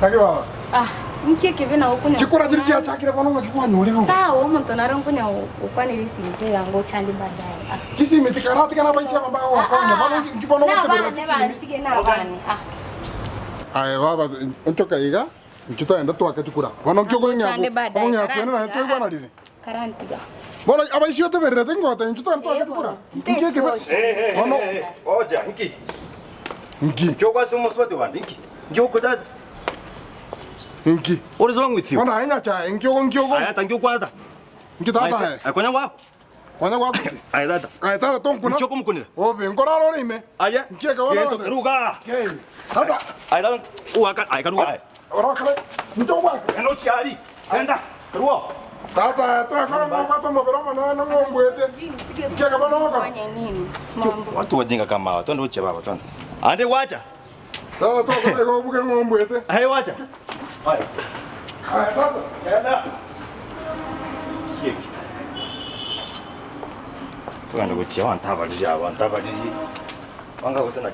Nakiwa. Mkie kivena ukunya. Chikora chiri chia chakira kwa nonga kikwa nyori no. Sawa umuntu naronkunya ukwani risimite yango chandi baadaye. Kisi mitikarati kana baisi amba wakonya bano kibono mutebera kisi. Ai baba ntoka iga tutaenda twakatukura. Bano kyoko nyako. Onya kwena na twa bana rire. Karantiga. Bono abaisi yoteberera tengote tutaenda twakatukura. Nkie kibe. Bano oja nki. Kyoko sumo swati wa nki. Kyoko da Nki. What is wrong with you? Bana anya cha nkyoko. Aya thank you kwada. Nki tata hai. Akonya wako. Kwanya wako. Aya dada. Ai tata tonkuna. Kyoko mkunira. Obe ngora rore ime. Aya. Nkie ka wana. Ruga. Ke. Tata. Aya dada. Uaka aya karuga. Ora kale. Ntogwa. Eno chiari. Enda. Ruo. Tata toa kala no kwato mobero na ngombwete. Nkie ka bana waka. Fanya nini? Mambo. Watu wajinga kama hawa. Twende uche baba twende. Ande wacha. Tata toa kala go buke ngombwete. Hai wacha. Hai. Ai tata. Enda. Kiki. Twende kuchia wantabaliza wantabaliza. Wanga usana.